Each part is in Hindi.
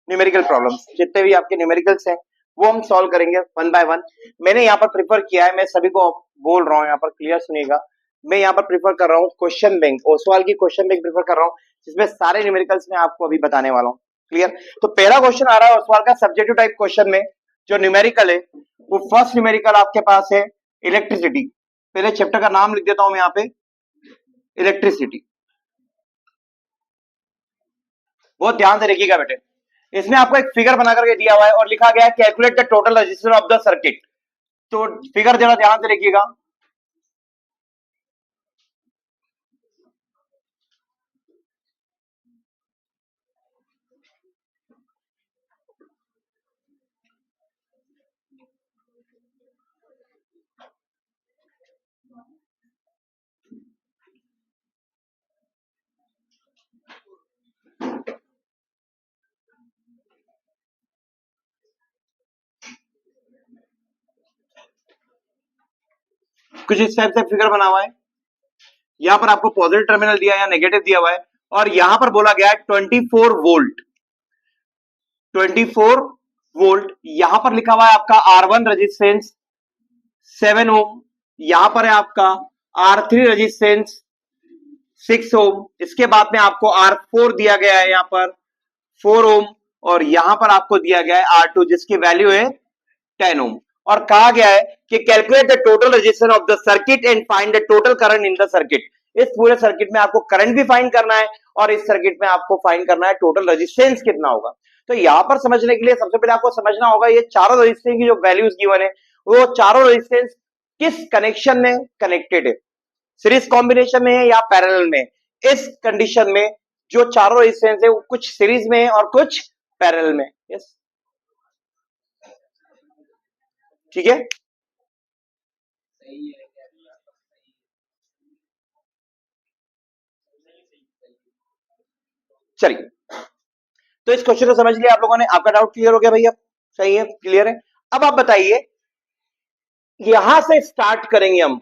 न्यूमेरिकल प्रॉब्लम्स, जितने भी आपके न्यूमेरिकल्स हैं वो हम सॉल्व करेंगे वन बाय वन। मैंने यहाँ पर प्रिफर किया है, मैं सभी को बोल रहा हूँ, यहाँ पर क्लियर सुनिएगा, मैं यहाँ पर प्रिफर कर रहा हूँ क्वेश्चन बैंक, ओसवाल की क्वेश्चन बैंक प्रिफर कर रहा हूँ, जिसमें सारे न्यूमेरिकल्स मैं आपको अभी बताने वाला हूँ। क्लियर? तो पहला क्वेश्चन आ रहा है ओसवाल का सब्जेक्टिव टाइप क्वेश्चन में, जो न्यूमेरिकल है वो फर्स्ट न्यूमेरिकल आपके पास है इलेक्ट्रिसिटी। पहले चैप्टर का नाम लिख देता हूं मैं यहाँ पे, इलेक्ट्रिसिटी। बहुत ध्यान से देखिएगा बेटे, इसमें आपको एक फिगर बना करके दिया हुआ है और लिखा गया है calculate the total resistance of the circuit. तो फिगर जरा ध्यान से देखिएगा। कुछ इस टाइप से फिगर बना हुआ है, यहां पर आपको पॉजिटिव टर्मिनल दिया या नेगेटिव दिया हुआ है, और यहां पर बोला गया है 24 वोल्ट, 24 वोल्ट। यहां पर लिखा हुआ है आपका R1 रेजिस्टेंस 7 ओम, यहां पर है आपका R3 रेजिस्टेंस 6 ओम, इसके बाद में आपको R4 दिया गया है यहाँ पर 4 ओम, और यहां पर आपको दिया गया है R2 जिसकी वैल्यू है 10 ओम। और कहा गया है कि calculate the total resistance of the circuit and find the total current in the circuit. इस पूरे सर्किट में आपको करंट भी फाइंड करना है और इस सर्किट में आपको फाइंड करना है टोटल रेजिस्टेंस कितना होगा। तो यहां पर समझने के लिए सबसे पहले आपको समझना होगा ये चारों रेजिस्टेंस की जो वैल्यूज गिवन है वो चारों रेजिस्टेंस किस कनेक्शन में कनेक्टेड है, सीरीज कॉम्बिनेशन में है या पैरेलल में। इस कंडीशन में जो चारों रेजिस्टेंस है वो कुछ सीरीज में है और कुछ पैरेलल में। यस, ठीक है। चलिए, तो इस क्वेश्चन को समझ लिया आप लोगों ने, आपका डाउट क्लियर हो गया भैया? सही है, क्लियर है। अब आप बताइए, यहां से स्टार्ट करेंगे हम,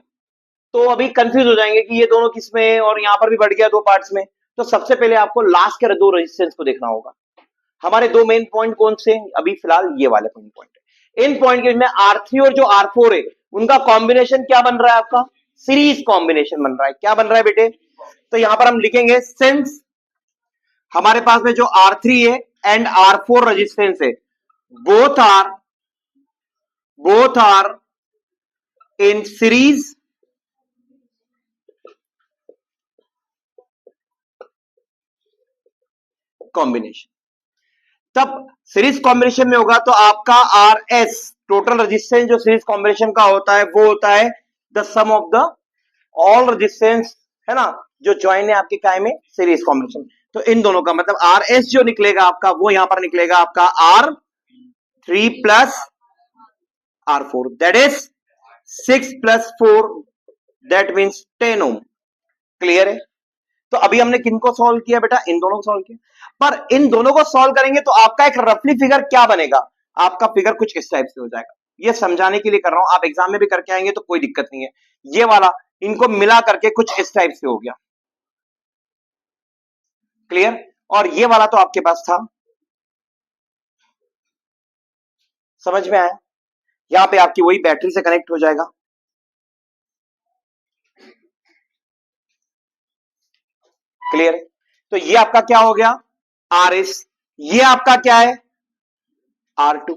तो अभी कंफ्यूज हो जाएंगे कि ये दोनों किस में है और यहां पर भी बढ़ गया दो पार्ट्स में। तो सबसे पहले आपको लास्ट के दो रेजिस्टेंस को देखना होगा। हमारे दो मेन पॉइंट कौन से हैं? अभी फिलहाल ये वाले पॉइंट है। इन पॉइंट के में R3 और जो R4 है उनका कॉम्बिनेशन क्या बन रहा है आपका? सीरीज कॉम्बिनेशन बन रहा है। क्या बन रहा है बेटे? तो यहां पर हम लिखेंगे सिंस हमारे पास में जो R3 है एंड R4 रेजिस्टेंस है both are in series combination. तब सीरीज कॉम्बिनेशन में होगा तो आपका RS टोटल रेजिस्टेंस जो सीरीज कॉम्बिनेशन का होता है वो होता है the sum of the all resistance, है ना, जो ज्वाइन है आपके काय में सीरीज कॉम्बिनेशन। तो इन दोनों का मतलब RS जो निकलेगा आपका वो यहां पर निकलेगा आपका R3 plus R4, that is 6 plus 4, that means 10 ohm. Clear है? तो अभी हमने किनको सॉल्व किया बेटा? इन दोनों को सॉल्व किया। पर इन दोनों को सॉल्व करेंगे तो आपका एक रफली फिगर क्या बनेगा? आपका फिगर कुछ इस टाइप से हो जाएगा। ये समझाने के लिए कर रहा हूं, आप एग्जाम में भी करके आएंगे तो कोई दिक्कत नहीं है। ये वाला इनको मिला करके कुछ इस टाइप से हो गया। क्लियर? और ये वाला तो आपके पास था, समझ में आया? यहां पे आपकी वही बैटरी से कनेक्ट हो जाएगा। क्लियर? तो ये आपका क्या हो गया? RS। ये आपका क्या है? R2।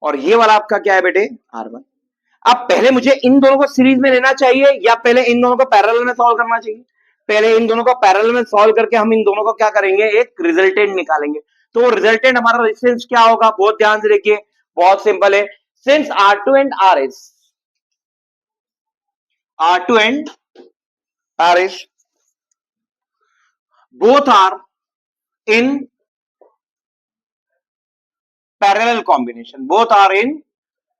और ये वाला आपका क्या है बेटे? R1। अब पहले मुझे इन दोनों को सीरीज में लेना चाहिए या पहले इन दोनों को पैरेलल में सॉल्व करना चाहिए? पहले इन दोनों को पैरेलल में सॉल्व करके हम इन दोनों को क्या करेंगे? एक रिजल्टेंट निकालेंगे। तो रिजल्टेंट हमारा रेजिस्टेंस क्या होगा? बहुत ध्यान से देखिए, बहुत सिंपल है। Since R2 and RS, R2 and RS both are in parallel combination, both are in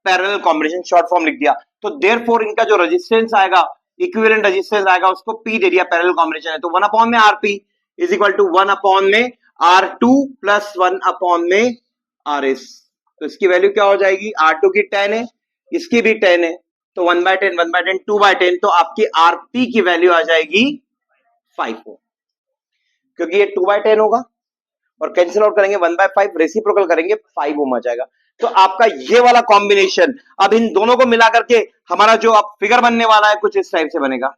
parallel combination, short form लिख दिया। तो देयरफॉर इनका जो रेजिस्टेंस आएगा, इक्विवेलेंट रेजिस्टेंस आएगा, उसको P दे दिया, पैरेलल कॉम्बिनेशन है। तो 1 अपॉन में RP is equal to 1 upon में R2 प्लस 1 अपॉन में RS। तो इसकी वैल्यू क्या हो जाएगी? R2 की 10 है, इसकी भी 10 है, तो 1/10 1/10 2/10, तो आपकी RP की वैल्यू आ जाएगी 5 ओम, क्योंकि ये 2/10 होगा और कैंसिल आउट करेंगे 1/5, रेसिप्रोकल करेंगे 5 ओम आ जाएगा। तो आपका ये वाला कॉम्बिनेशन अब इन दोनों को मिला करके हमारा जो अब फिगर बनने वाला है कुछ इस टाइप से बनेगा।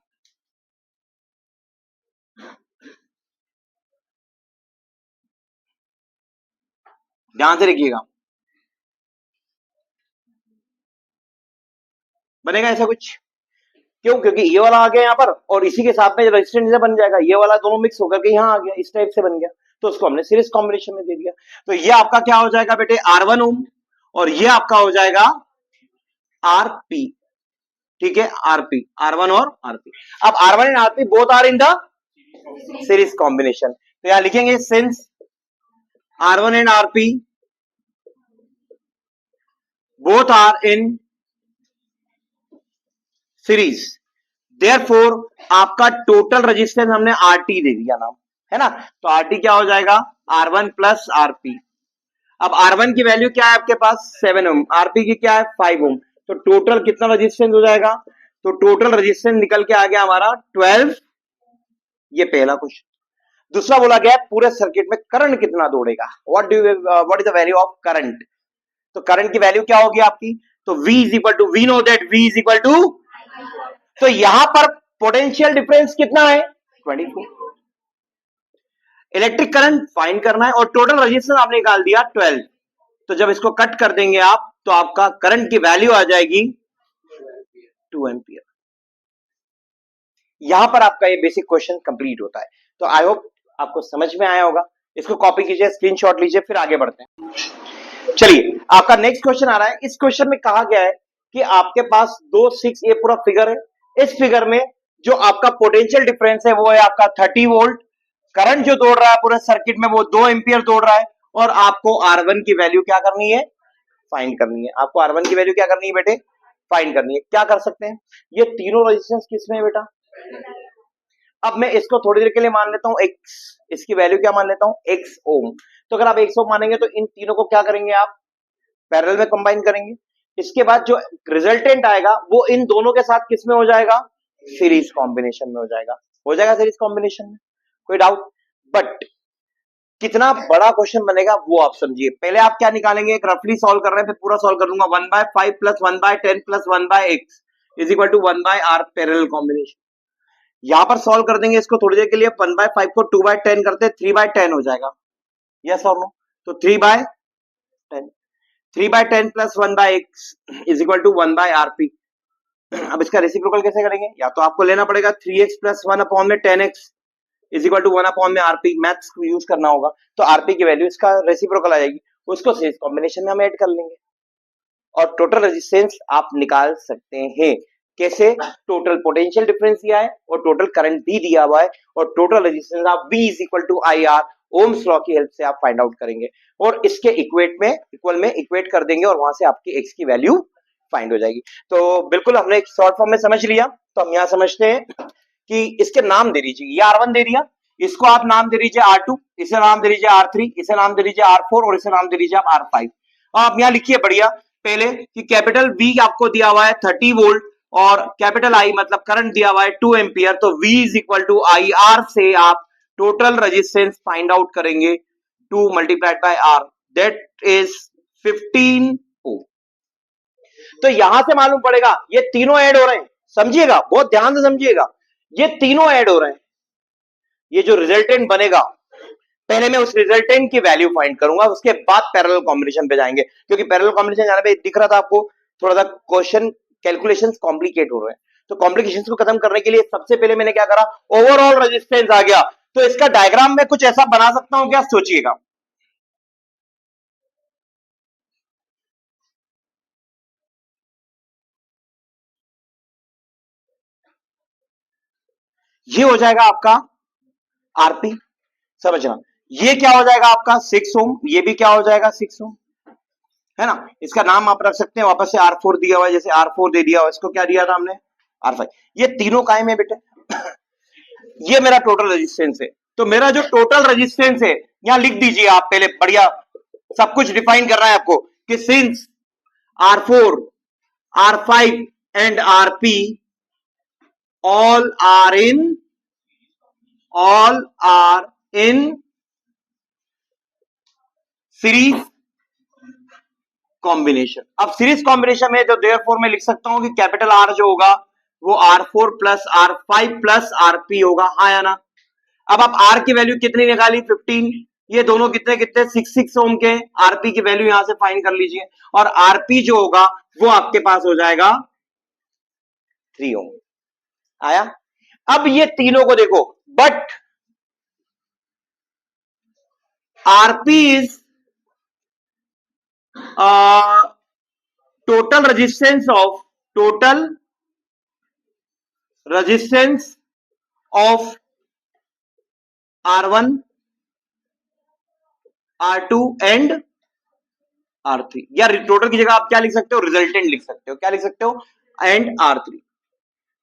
ध्यान से देखिएगा, बनेगा ऐसा कुछ। क्यों? क्योंकि ये वाला आ गया यहाँ पर और इसी के साथ में रेजिस्टेंस से बन जाएगा, ये वाला दोनों मिक्स होकर के यहाँ आ गया, इस टाइप से बन गया, तो उसको हमने सीरीज कॉम्बिनेशन में दे दिया। तो ये आपका क्या हो जाएगा बेटे, R1 ओम, और ये आपका हो जाएगा RP। ठीक है, RP, R1 और RP। अब R1 and RP both are in the series combination, तो यहां लिखेंगे since R1 and RP both are in series, therefore आपका टोटल रेजिस्टेंस हमने RT दे दिया नाम, है ना। तो RT क्या हो जाएगा, R1 प्लस RP। अब R1 की वैल्यू क्या है आपके पास 7 ओम, RP की क्या है 5 ओम, तो टोटल कितना रेजिस्टेंस हो जाएगा, तो टोटल रेजिस्टेंस निकल के आ गया हमारा 12। ये पहला क्वेश्चन। दूसरा बोला गया पूरे सर्किट में करंट कितना दौड़ेगा, what is the value of current. तो करंट की वैल्यू क्या होगी आपकी, तो V is equal to, we know that V is equal to, तो यहां पर पोटेंशियल डिफरेंस कितना है 24, इलेक्ट्रिक करंट फाइंड करना है और टोटल रेजिस्टेंस आपने निकाल दिया 12। तो जब इसको कट कर देंगे आप तो आपका करंट की वैल्यू आ जाएगी 2 एम्पियर। यहां पर आपका ये बेसिक क्वेश्चन कंप्लीट होता है। तो आई होप आपको समझ में आया होगा। इसको कॉपी कीजिए, स्क्रीनशॉट लीजिए, फिर आगे बढ़ते हैं। चलिए, आपका नेक्स्ट क्वेश्चन आ रहा है। इस क्वेश्चन में कहा गया है कि आपके पास 2 6 ये पूरा फिगर है। इस फिगर में जो आपका पोटेंशियल डिफरेंस है वो है आपका 30 वोल्ट। करंट जो दौड़ रहा है पूरे सर्किट में वो 2 एम्पियर दौड़ रहा है और आपको R1 की वैल्यू क्या करनी है, फाइंड करनी है। आपको R1 की वैल्यू क्या करनी है बेटे, फाइंड करनी है। क्या कर सकते हैं, ये तीनों रेजिस्टेंस किसमें है बेटा। अब मैं इसको थोड़ी देर के लिए मान लेता हूं x, इसकी वैल्यू क्या मान लेता हूं x ओम। तो अगर आप x ओम मानेंगे तो इन तीनों को क्या करेंगे आप, पैरेलल में कंबाइन करेंगे। इसके बाद जो रिजल्टेंट आएगा वो इन दोनों के साथ किसमें हो जाएगा, सीरीज कॉम्बिनेशन में हो जाएगा सीरीज कॉम्बिनेशन में, कोई डाउट। बट कितना बड़ा क्वेश्चन बनेगा वो आप समझिए। पहले आप क्या निकालेंगे, एक रफली सॉल्व कर रहे हैं, फिर पूरा सॉल्व कर दूंगा। 1/5 plus 1/10 plus 1/x is equal to 1/r parallel combination. यहां पर सॉल्व कर देंगे इसको थोड़ी देर के लिए। 1/5 को 2/10 करते 3/10 हो जाएगा, यस और नो। तो 3/10, 3/10 plus 1/x is equal to 1/rp। अब इसका रेसिप्रोकल कैसे करेंगे, या तो आपको लेना पड़ेगा 3x प्लस 1 अपॉन में 10x is equal to 1 upon में आरपी, मैथ्स को यूज करना होगा। तो आरपी की वैल्यू इसका रेसिप्रोकल आ जाएगी, उसको सीरीज कॉम्बिनेशन में हम ऐड कर लेंगे और टोटल रेजिस्टेंस आप निकाल सकते हैं। कैसे, टोटल पोटेंशियल डिफरेंस दिया है और टोटल करंट भी दिया हुआ है और टोटल रेजिस्टेंस आप V is equal to IR Ohm's law की हेल्प से आप फाइंड आउट करेंगे और इसके इक्वल में इक्वेट कर देंगे और वहां से आपकी x की वैल्यू फाइंड हो जाएगी। तो बिल्कुल हमने एक शॉर्ट फॉर्म में समझ लिया। तो हम यहां समझते हैं कि इसके नाम दे दीजिए, ये R1 दे दिया, इसको आप नाम दे दीजिए R2, इसे नाम दे दीजिए R3, इसे नाम दे दीजिए R4 और इसे नाम दे दीजिए आप R5। आप यहां लिखिए बढ़िया पहले कि कैपिटल V आपको दिया हुआ है 30 वोल्ट और कैपिटल I मतलब करंट दिया हुआ है 2 एम्पियर। तो V is equal to IR से आप टोटल रेजिस्टेंस फाइंड आउट करेंगे 2 multiplied by R, that is 15 ohm. तो यहां से मालूम पड़ेगा ये तीनों ऐड हो रहे हैं, समझिएगा बहुत ध्यान से समझिएगा, ये तीनों ऐड हो रहे हैं। ये जो रिजल्टेंट बनेगा पहले मैं उस रिजल्टेंट की वैल्यू फाइंड करूंगा, उसके बाद पैरेलल कॉम्बिनेशन पे जाएंगे, क्योंकि पैरेलल कॉम्बिनेशन जाने पे दिख रहा था आपको थोड़ा सा क्वेश्चन कैलकुलेशंस कॉम्प्लिकेट हो रहे हैं। तो कॉम्प्लिकेशंस को खत्म करने के लिए सबसे पहले मैंने क्या करा, ओवरऑल रेजिस्टेंस आ गया। तो इसका डायग्राम में कुछ ऐसा बना सकता हूं क्या, सोचिएगा। ये हो जाएगा आपका आरपी, समझना। ये क्या हो जाएगा आपका 6 ओम, ये भी क्या हो जाएगा 6 ओम, है ना। इसका नाम आप रख सकते हैं, वापस से R4 दिया हुआ है, जैसे R4 दे दिया हुआ, इसको क्या दिया था हमने R5। ये तीनों कायम है बेटे। ये मेरा टोटल रेजिस्टेंस है। तो मेरा जो टोटल रेजिस्टेंस है यहां लिख दीजिए आप पहले, बढ़िया सब कुछ डिफाइन कर रहा है आपको कि since R4, R5 and RP all are in series combination. अब सीरीज कॉम्बिनेशन में तो देयरफॉर मैं लिख सकता हूं कि कैपिटल आर जो होगा वो R4 plus R5 plus RP होगा, हाँ या ना। अब आप आर की वैल्यू कितनी निकाली 15, ये दोनों कितने कितने 6 ओम के, आरपी की वैल्यू यहां से फाइंड कर लीजिए और आरपी जो होगा वो आपके पास हो जाएगा 3 ओम। आया। अब ये तीनों को देखो, but RP is total resistance of R1 R2 and R3, या टोटल की जगह आप क्या लिख सकते हो, रिजल्टेंट लिख सकते हो, क्या लिख सकते हो, एंड R3।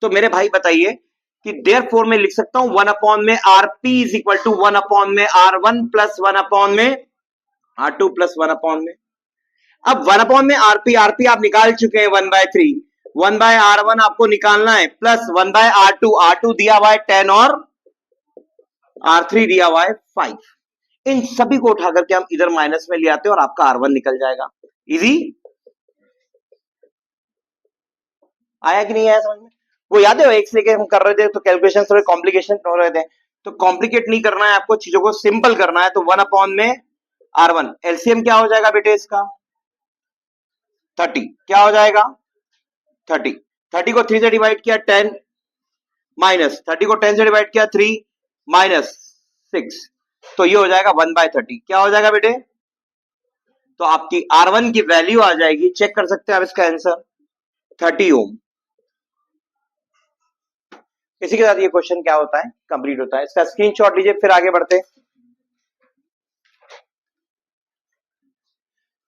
तो मेरे भाई बताइए कि देयरफॉर मैं लिख सकता हूं 1 अपॉन में RP is equal to 1 upon में R1 प्लस 1 अपॉन में R2 प्लस 1 अपॉन में। अब 1 अपॉन में आरपी आप निकाल चुके हैं 1/3, 1/R1 आपको निकालना है प्लस 1/R2, R2 दिया हुआ है 10 और R3 दिया हुआ है 5। इन सभी को उठा करके हम इधर माइनस में ले आते हैं और आपका R1 निकल जाएगा। इजी आया कि नहीं आया समझ में? वो याद है एक से लेके हम कर रहे थे तो कैलकुलेशन थोड़े कॉम्प्लिकेशन हो रहे थे, तो कॉम्प्लिकेट नहीं करना है आपको, चीजों को सिंपल करना है। तो 1 अपॉन में R1, एलसीएम क्या हो जाएगा बेटे इसका 30, क्या हो जाएगा 30, 30 को 3 से डिवाइड किया 10, माइनस 30 को 10 से डिवाइड किया 3 माइनस 6, तो ये हो जाएगा 1/30, क्या हो जाएगा बेटे, तो आपकी R1 की वैल्यू आ जाएगी, चेक कर सकते हैं आप इसका आंसर 30 ओम। इसी के साथ ये क्वेश्चन क्या होता है, कंप्लीट होता है। इसका स्क्रीनशॉट लीजिए, फिर आगे बढ़ते हैं।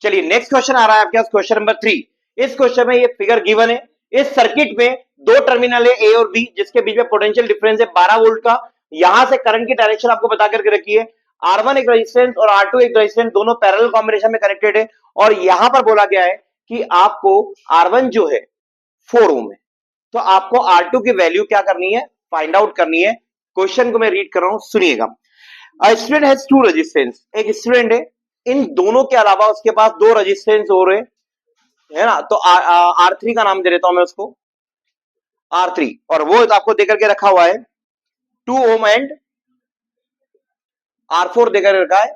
चलिए नेक्स्ट क्वेश्चन आ रहा है आपके पास, क्वेश्चन नंबर 3। इस क्वेश्चन में ये फिगर गिवन है, इस सर्किट में दो टर्मिनल है ए और बी, जिसके बीच में पोटेंशियल डिफरेंस है 12 वोल्ट का। यहां से करंट की डायरेक्शन आपको बता करके रखी है, R1 एक रेजिस्टेंस और R2 एक रेजिस्टेंस, दोनों पैरेलल कॉम्बिनेशन में कनेक्टेड है। और यहां पर बोला गया है कि आपको R1 जो है 4 ओम है, तो आपको R2 की वैल्यू क्या करनी है, फाइंड आउट करनी है। क्वेश्चन को मैं रीड कर रहा हूं, सुनिएगा। A student has two resistance, एक स्टूडेंट है, इन दोनों के अलावा उसके पास दो रेजिस्टेंस हो रहे है ना, तो R3 का नाम दे देता हूं मैं उसको R3, और वो आपको देकर के रखा हुआ है 2 ओम एंड R4 देकर रखा है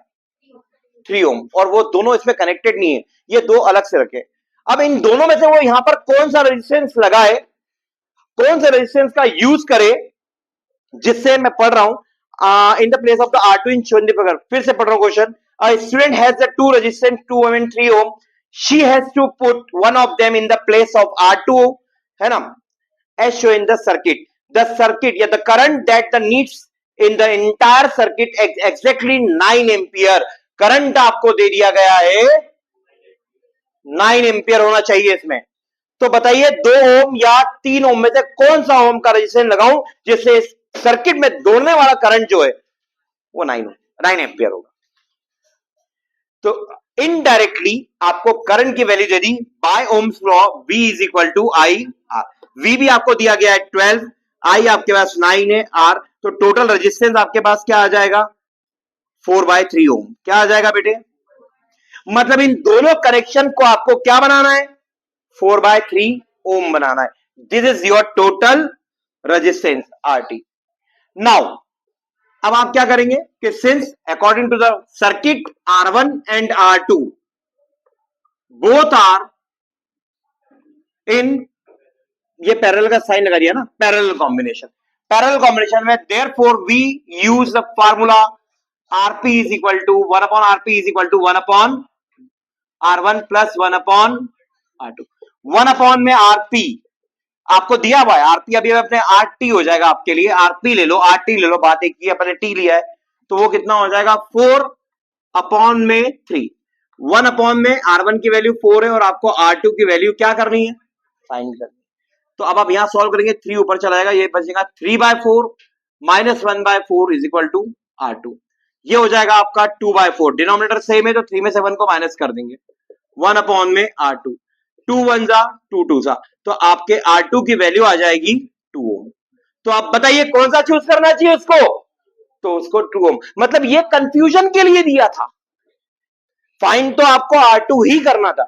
3 ओम, और वो दोनों इसमें कनेक्टेड नहीं है, ये दो अलग से रखे। अब इन दोनों में से वो यहां पर कौन सा रेजिस्टेंस लगाए, कौन से रेजिस्टेंस का यूज करे, जिससे मैं पढ़ रहा हूं in the place of the R2 in shown the, फिर से पढ़ रहा हूं question. A student has the two resistance 2 ohm and 3 ohm. She has to put one of them in the place of R2, है ना, as shown in the circuit. The circuit, yeah, the current that the needs in the entire circuit exactly 9 ampere. Current आपको दे दिया गया है 9 एम्पियर होना चाहिए इसमें। तो बताइए 2 ओम या 3 ओम में से कौन सा ओम का रेजिस्टेंस लगाऊं जिससे सर्किट में दौड़ने वाला करंट जो है वो 9 एम्पियर होगा। तो इनडायरेक्टली आपको करंट की वैल्यू दे दी by Ohm's law, V is equal to I R. V भी आपको दिया गया है 12, I आपके पास 9 है, R, तो टोटल रेजिस्टेंस आपके पास क्या आ जाएगा 4/3 ओम। क्या आ जाएगा बेटे, मतलब इन दोनों कनेक्शन को आपको क्या बनाना है 4/3 ओम बनाना है। This is your total resistance RT। Now अब आप क्या करेंगे कि since according to the circuit R1 and R2 both are in, ये पैरेलल का साइन लगा दिया ना, पैरेलल कॉम्बिनेशन, पैरेलल कॉम्बिनेशन में therefore we use the formula RP is equal to 1 upon RP is equal to 1 upon R1 plus 1 upon R2। 1 upon में RP आपको दिया हुआ है, आरपी अभी अपने RT हो जाएगा आपके लिए, आरपी ले लो, RT ले लो, बात एक ही, अपने टी लिया है, तो वो कितना हो जाएगा 4 अपॉन में 3। 1 अपॉन में R1 की वैल्यू 4 है और आपको R2 की वैल्यू क्या करनी है, फाइंड करनी है। तो अब आप यहां सॉल्व करेंगे, 3 ऊपर चला जाएगा, ये बचेगा 3/4 minus 1/4 is equal to R2, ये हो जाएगा आपका 2/4। डिनोमिनेटर सेम है तो 3 में से 1 को माइनस कर देंगे, 1 अपॉन में R2, 2 1 जा 2 2 जा, तो आपके R2 की वैल्यू आ जाएगी 2 ओम। तो आप बताइए कौन सा चूज करना चाहिए उसको, तो उसको 2 ओम, मतलब ये कंफ्यूजन के लिए दिया था, फाइंड तो आपको R2 ही करना था,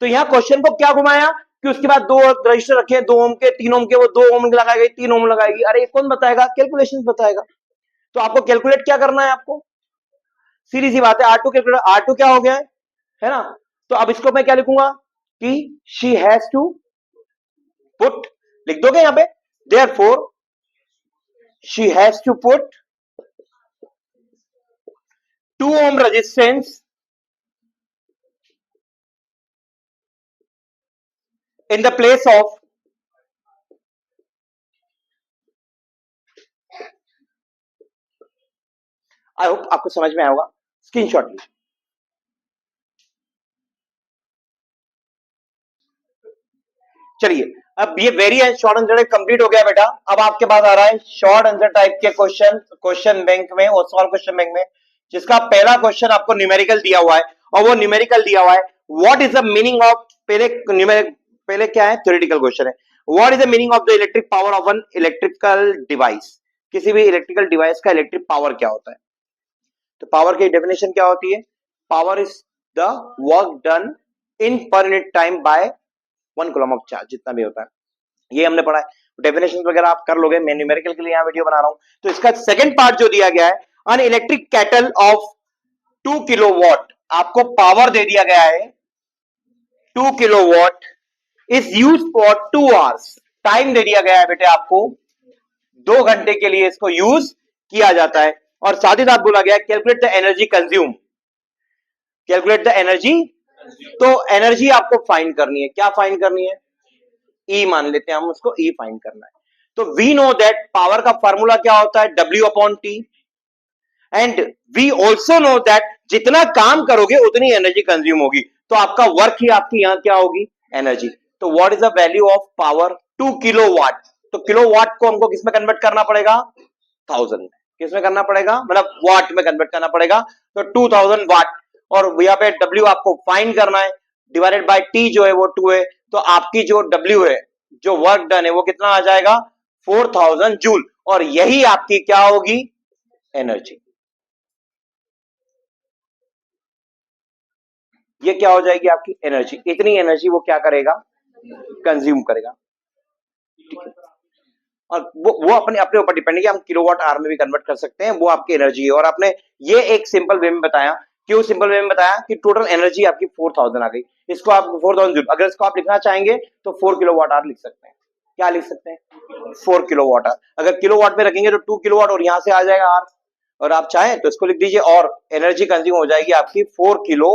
तो यहां क्वेश्चन को क्या घुमाया कि उसके बाद दो रजिस्टर रखे, 2 ओम के 3 ओम के, वो 2 ओम लगाएगी 3 ओम लगाएगी। अरे कौन बताएगा, कैलकुलेशन बताएगा। तो आपको कैलकुलेट क्या करना है, आपको सीधी सी बात है, R2 कैलकुलेट, R2 क्या हो गया है ना। तो अब इसको मैं क्या लिखूंगा कि शी हैज टू पुट, लिख दोगे यहां पे, therefore she has to put 2 ohm resistance in the place of I hope आपको समझ में आया होगा। स्क्रीनशॉट लीजिए। चलिए अब ये वेरी शॉर्ट आंसर कंप्लीट हो गया बेटा। अब आपके पास आ रहा है शॉर्ट आंसर टाइप के क्वेश्चन बैंक में और सॉल्व क्वेश्चन बैंक में, जिसका पहला क्वेश्चन आपको न्यूमेरिकल दिया हुआ है, और वो न्यूमेरिकल दिया हुआ है what is the meaning of, पहले क्या है, थ्योरेटिकल क्वेश्चन है, what is the meaning of the electric power of an electrical device. किसी भी इलेक्ट्रिकल डिवाइस का इलेक्ट्रिक पावर क्या होता है। तो पावर की डेफिनेशन क्या होती है, power is the work done in per unit time by 1 coulomb of charge, जितना भी होता है ये हमने पढ़ा है। डेफिनेशन वगैरह आप कर लोगे, मैं न्यूमेरिकल के लिए यहाँ वीडियो बना रहा हूं। तो इसका सेकंड पार्ट जो दिया गया है, an electric kettle of 2 kilowatt, आपको पावर दे दिया गया है 2 kilowatt is use for 2 hours, time दे दिया गया है बेटे आपको 2 घंटे के लिए इसको यूज किया जाता है। और साथ ही साथ बोला गया calculate the energy consume, calculate the energy, तो एनर्जी आपको फाइंड करनी है, क्या फाइंड करनी है, ई मान लेते हैं हम उसको, ई फाइंड करना है। तो वी नो दैट पावर का फॉर्मूला क्या होता है, W upon T, and we also know that जितना काम करोगे उतनी एनर्जी कंज्यूम होगी, तो आपका वर्क ही आपकी यहां क्या होगी, एनर्जी। तो what is the value of power 2 kilowatt, तो किलोवाट को हमको किसमें कन्वर्ट करना पड़ेगा, 1000 में, किसमें करना पड़ेगा, मतलब वाट में कन्वर्ट करना पड़ेगा, तो 2000 वाट। और यहाँ पे W आपको फाइंड करना है, डिवाइडेड बाय T जो है वो 2 है, तो आपकी जो W है, जो वर्क डन है वो कितना आ जाएगा, 4000 जूल, और यही आपकी क्या होगी, एनर्जी। ये क्या हो जाएगी आपकी एनर्जी, इतनी एनर्जी वो क्या करेगा, कंज्यूम करेगा। ठीक है, और वो अपने अपने ऊपर डिपेंड है कि हम किलोवाट आवर में भी कन्वर्ट कर सकते हैं, वो आपकी एनर्जी है। और आपने ये एक सिंपल वे में बताया, क्यों सिंपल वे में बताया कि टोटल एनर्जी आपकी 4000 आ गई, इसको आप 4000 जूल, अगर इसको आप लिखना चाहेंगे तो 4 किलोवाट आवर लिख सकते हैं। क्या लिख सकते हैं, 4 किलोवाट आवर। अगर किलोवाट में रखेंगे तो 2 किलोवाट और यहां से आ जाएगा आर, और आप चाहें तो इसको लिख दीजिए, और एनर्जी कंज्यूम हो जाएगी आपकी 4 kilo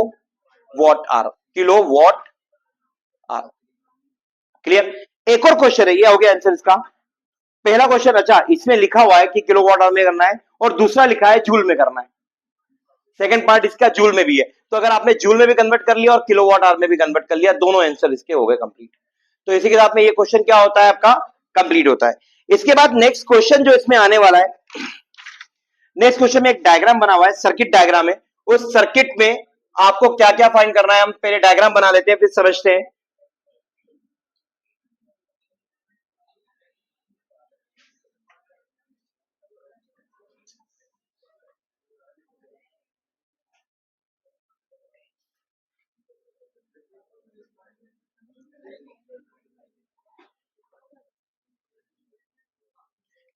watt hour, kilowatt hour. Clear. एक और क्वेश्चन है, ये हो गया आंसर इसका। पहला क्वेश्चन, अच्छा इसमें लिखा हुआ है कि किलोवाट आवर में करना है, और दूसरा लिखा है जूल में करना है। सेकंड पार्ट इसका जूल में भी है, तो अगर आपने जूल में भी कन्वर्ट कर लिया और किलोवाट आवर में भी कन्वर्ट कर लिया, दोनों आंसर इसके हो गए कंप्लीट। तो इसी के साथ में ये क्वेश्चन क्या होता है आपका, कंप्लीट होता है। इसके बाद नेक्स्ट क्वेश्चन जो इसमें आने वाला है, नेक्स्ट क्वेश्चन में एक डायग्राम बना हुआ है, सर्किट डायग्राम है। उस सर्किट में आपको क्या क्या फाइंड करना है, हम पहले डायग्राम बना लेते हैं फिर समझते हैं।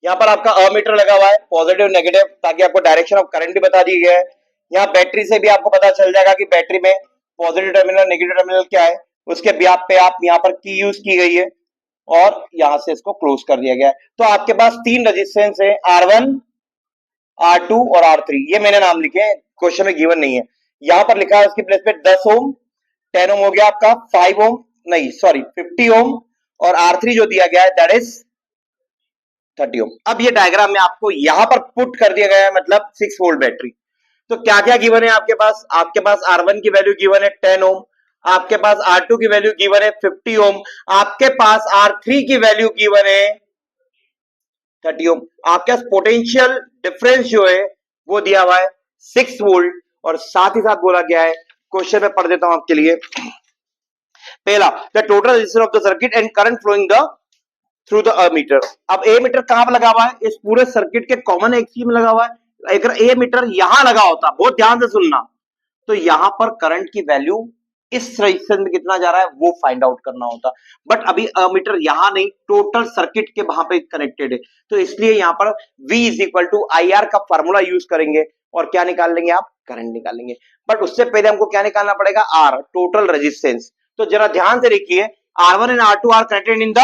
यहाँ पर आपका अमीटर लगा हुआ है, पॉजिटिव नेगेटिव, ताकि आपको डायरेक्शन ऑफ करंट भी बता दी गई है। यहाँ बैटरी से भी आपको पता चल जाएगा कि बैटरी में पॉजिटिव टर्मिनल नेगेटिव टर्मिनल क्या है, उसके ब्याप पे आप यहाँ पर की यूज की गई है, और यहां से इसको क्लोज कर दिया गया है। तो आपके पास 3 रेजिस्टेंस है, R1 R2 और R3, ये मैंने नाम लिखे हैं, क्वेश्चन में गिवन नहीं है। यहां पर लिखा है उसकी प्लेस पे 10 ओम, 10 ओम हो गया आपका, 5 ओम नहीं सॉरी 50 ओम, और R3 जो दिया गया है दैट इज 30 ओम। अब ये डायग्राम में आपको यहां पर पुट कर दिया गया है, मतलब 6 वोल्ट बैटरी। तो क्या क्या गिवन है आपके पास, आपके पास R1 की वैल्यू गिवन है 10 ओम, आपके पास R2 की वैल्यू गिवन है 50 ओम, आपके पास R3 की वैल्यू गिवन है 30 ओम। आपके पास पोटेंशियल डिफरेंस जो है वो दिया हुआ है 6 वोल्ट, और साथ ही साथ बोला गया है, क्वेश्चन में पढ़ देता हूं आपके लिए। पहला, the total resistance of the circuit and current flowing the through the meter. अब ए मीटर कहां पर लगा हुआ है, इस पूरे सर्किट के कॉमन एक्सिस में लगा हुआ है। अगर ए मीटर यहां लगा होता, बहुत ध्यान से सुनना, तो यहां पर करंट की वैल्यू इस रजिस्टेंस में कितना जा रहा है वो फाइंड आउट करना होता। बट अभी अमीटर यहां नहीं, टोटल सर्किट के वहां पे कनेक्टेड है, तो इसलिए यहां पर V is equal to I R का फॉर्मूला यूज करेंगे और क्या निकाल लेंगे आप, करंट निकालेंगे। बट उससे पहले हमको क्या निकालना पड़ेगा, R, टोटल रेजिस्टेंस। तो जरा ध्यान से देखिए, R1 and R2 are connected in the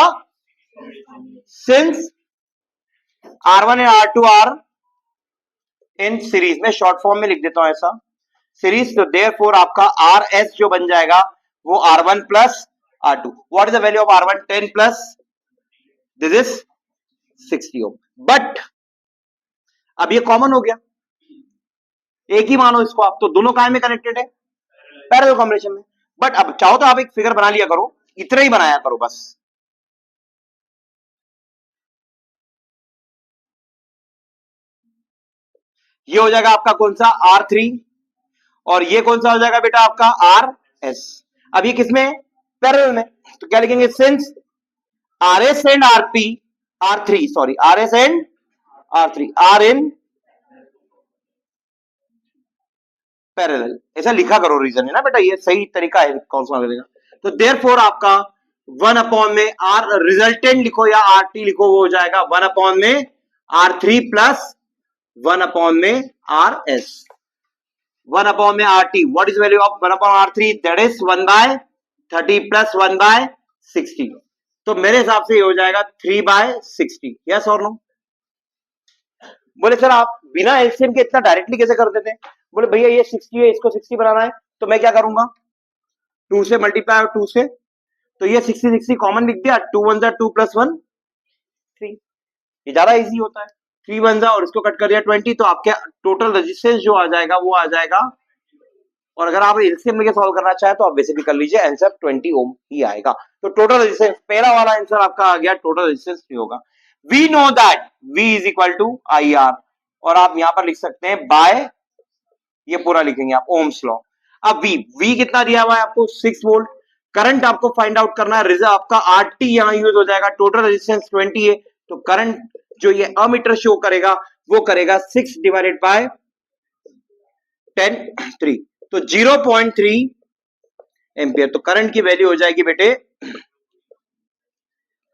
since R1 and R2 are in series में, शॉर्ट फॉर्म में लिख देता हूं ऐसा, सीरीज। तो देयरफॉर आपका आर एस जो बन जाएगा वो R1 plus R2। What is the value of R1, 10 plus this is 60 ohm. But अब ये कॉमन हो गया, एक ही मानो इसको आप, तो दोनों काय में कनेक्टेड है, पैरेलल कॉम्बिनेशन में। बट अब चाहो तो आप एक फिगर बना लिया करो, इतना ही बनाया करो बस। ये हो जाएगा आपका कौन सा, R3, और ये कौन सा हो जाएगा बेटा आपका RS। अब ये किसमें, पैरेलल में, तो क्या लिखेंगे, since RS and RP, R3 sorry, RS and R3 are in parallel, ऐसा लिखा करो, रीजन है ना बेटा, ये सही तरीका है कौन सा करेगा। तो देयरफॉर आपका 1 अपॉन में आर रिजल्टेंट लिखो या RT लिखो, वो हो जाएगा 1 अपॉन में R3 प्लस 1 अपॉन में RS, 1 अपॉन में RT। What is value of 1 upon R3, that is 1 by 30 plus 1 by 60। तो मेरे हिसाब से ये हो जाएगा 3 बाय 60, यस और नो। बोले सर आप बिना एलसीएम के इतना डायरेक्टली कैसे कर देते हैं, बोले भैया ये 60 है, इसको 60 बनाना है, तो मैं क्या करूंगा, 2 से मल्टीप्लाई और 2 से, तो ये 60 60 कॉमन लिख दिया, 2 1 2 प्लस 1 3, ये ज्यादा इजी होता है, 3 1 और इसको कट कर दिया 20, तो आपके टोटल रेजिस्टेंस जो आ जाएगा वो आ जाएगा। और अगर आप एलसीएम लेके सॉल्व करना चाहे तो आप वैसे भी कर लीजिए, आंसर 20 ओम ही आएगा। तो टोटल रेजिस्टेंस, पहला वाला आंसर आपका आ गया, टोटल रेजिस्टेंस नहीं होगा। We know that V is equal to I R, और आप यहां पर लिख सकते हैं बाय, ये पूरा लिखेंगे आप, ओम्स लॉ। अब V कितना दिया हुआ है आपको, 6 वोल्ट। करंट आपको फाइंड आउट करना है, रिजल्ट आपका RT यहां यूज हो जाएगा, टोटल रेजिस्टेंस 20 है, तो करंट जो ये अमीटर शो करेगा वो करेगा 6 डिवाइडेड बाय 10 3, तो 0.3 एम्पियर। तो करंट की वैल्यू हो जाएगी बेटे,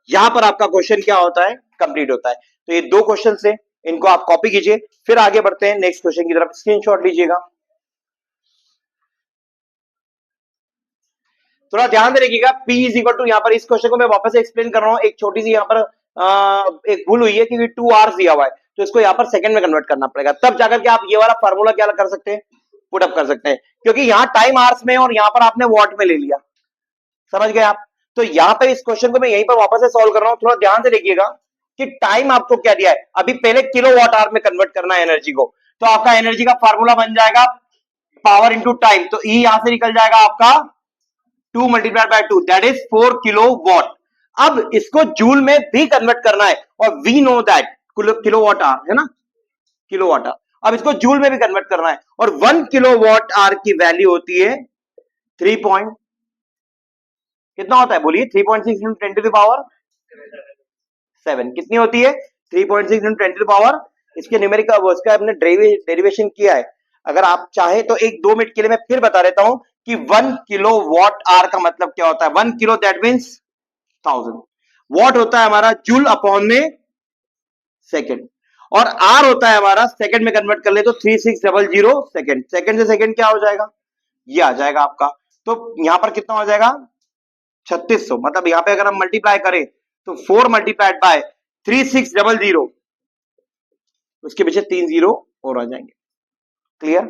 यहां पर आपका क्वेश्चन क्या होता है, कंप्लीट होता है। तो ये 2 क्वेश्चन से, इनको आप कॉपी कीजिए, फिर आगे बढ़ते हैं नेक्स्ट क्वेश्चन की तरफ, स्क्रीनशॉट लीजिएगा। थोड़ा ध्यान से देखिएगा, P इज इक्वल टू, यहां पर इस क्वेश्चन को मैं वापस से एक्सप्लेन कर रहा हूं, एक छोटी सी यहां पर एक भूल हुई है, क्योंकि 2 आवर्स दिया हुआ है, तो इसको यहां पर सेकंड में कन्वर्ट करना पड़ेगा, तब जाकर के आप ये वाला फार्मूला क्या कर सकते हैं, पुट अप कर सकते हैं, क्योंकि यहां टाइम आवर्स में और यहां पर आपने वॉट में ले लिया, समझ गए आप। तो यहां पे इस क्वेश्चन को मैं यहीं पर वापस से सॉल्व कर रहा हूं, थोड़ा ध्यान से देखिएगा कि टाइम आपको क्या दिया है, अभी पहले किलो वॉट आवर में कन्वर्ट करना है एनर्जी को, तो आपका एनर्जी का फार्मूला बन जाएगा पावर इंटू टाइम, तो ई यहां से निकल जाएगा आपका 2 multiplied by 2, that is 4 kilowatt. अब इसको जूल में भी कन्वर्ट करना है, और we know that kilowatt hour है ना, किलो वॉट आवर, अब इसको जूल में भी कन्वर्ट करना है, और 1 किलो वॉट आवर की वैल्यू होती है 3 पॉइंट, कितना होता है बोलिए, 3.6 इंटू 10 टू द पावर 7, कितनी होती है 3.6 इंटू 10 टू द पावर, इसके न्यूमेरिकल उसका हमने डेरिवेशन किया है, अगर आप चाहे तो एक 2 मिनट के लिए मैं फिर बता देता हूं कि 1 किलो वॉट आवर का मतलब क्या होता है, 1 किलो दैट मीन्स 1000, वॉट होता है हमारा जूल अपॉन में सेकंड, और आर होता है हमारा सेकंड में कन्वर्ट कर ले तो 3600 सेकंड, सेकंड से सेकंड क्या हो जाएगा, ये आ जाएगा आपका, तो यहां पर कितना हो जाएगा 3600, मतलब यहां पे अगर हम मल्टीप्लाई करें तो 4 मल्टीप्लाइड बाय 3600, उसके पीछे 3 जीरो और आ जाएंगे, क्लियर।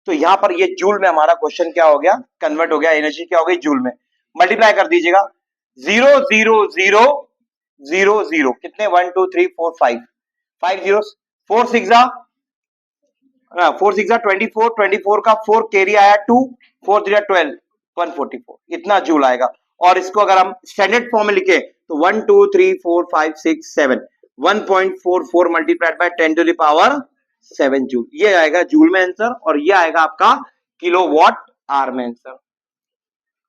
तो यहां पर ये जूल में हमारा क्वेश्चन क्या हो गया, कन्वर्ट हो गया, एनर्जी क्या हो गई जूल में, मल्टीप्लाई कर दीजिएगा, 0 0 0 0 0, कितने 1 2 3 4 5 5 जीरो, 4 6 24, 24 का 4 कैरी आया 2, 4 3 12, 144, इतना जूल आएगा। और इसको अगर हम स्टैंडर्ड फॉर्म में लिखे तो 1 2 3 4 5 6 7, 1.44 multiplied by 10 to the power 7 joule, ये आएगा जूल में आंसर, और ये आएगा आपका किलोवाट आवर में आंसर,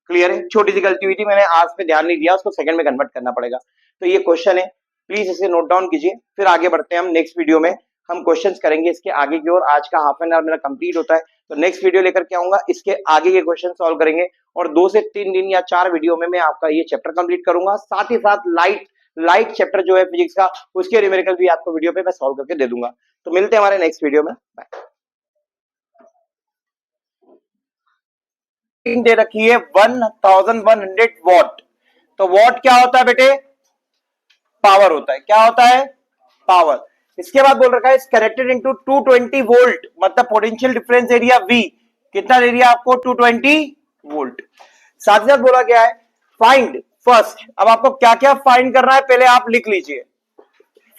क्लियर है। छोटी सी गलती हुई थी, मैंने आज पे ध्यान नहीं दिया, उसको सेकंड में कन्वर्ट करना पड़ेगा। तो ये क्वेश्चन है, प्लीज इसे नोट डाउन कीजिए, फिर आगे बढ़ते हैं हम नेक्स्ट वीडियो में। हम क्वेश्चंस करेंगे इसके आगे की ओर। आज का हाफ एन आवर मेरा कंप्लीट होता है, तो नेक्स्ट वीडियो लेकर के आऊंगा, इसके आगे के क्वेश्चन सॉल्व करेंगे और 2 से 3 दिन या 4 वीडियो में मैं आपका ये चैप्टर कंप्लीट करूंगा। साथ ही साथ लाइट चैप्टर जो है फिजिक्स का, उसके न्यूमेरिकल भी आपको वीडियो पे मैं सॉल्व करके दे दूंगा। तो मिलते हैं हमारे नेक्स्ट वीडियो में, बाय। दे रखी है 1100 वॉट। तो वॉट क्या होता है बेटे? पावर होता है। क्या होता है? पावर। इसके बाद बोल रखा है कनेक्टेड इनटू 220 वोल्ट, मतलब पोटेंशियल डिफरेंस एरिया V कितना दे दिया आपको? 220 वोल्ट। साथ ही साथ बोला गया है फाइंड फर्स्ट। अब आपको क्या क्या फाइंड करना है पहले आप लिख लीजिए।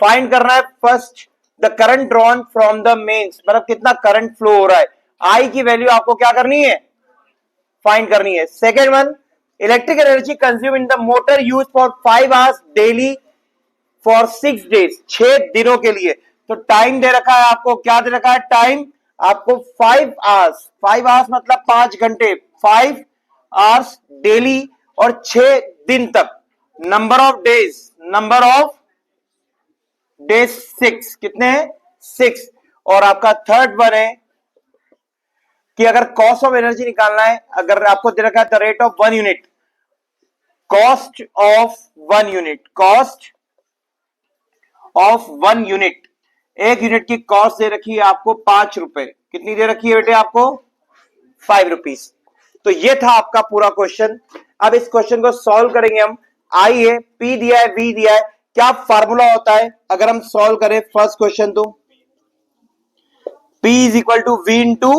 फाइंड करना है first the current drawn from the mains, मतलब कितना करंट फ्लो हो रहा है। आई की वैल्यू आपको क्या करनी है? फाइंड करनी है। Second one, electric energy consume in the motor use for 5 hours daily for 6 days, 6 दिनों के लिए। तो टाइम दे रखा है आपको, क्या दे रखा है? टाइम आपको 5 आवर्स, 5 आवर्स मतलब 5 घंटे, 5 आवर्स डेली और 6 दिन तक। नंबर ऑफ डेज 6, कितने हैं? 6। और आपका थर्ड वन है कि अगर कॉस्ट ऑफ एनर्जी निकालना है, अगर आपको दे रखा है the rate of 1 unit, cost of 1 unit, cost of 1 unit, 1 unit की कॉस्ट दे रखी है आपको 5 रुपए। कितनी दे रखी है बेटे आपको? 5 रुपीज। तो ये था आपका पूरा क्वेश्चन। अब इस क्वेश्चन को सॉल्व करेंगे हम। आई है, पी दिया है, वी दिया है, क्या फार्मूला होता है अगर हम सॉल्व करें फर्स्ट क्वेश्चन? तो P is equal to V into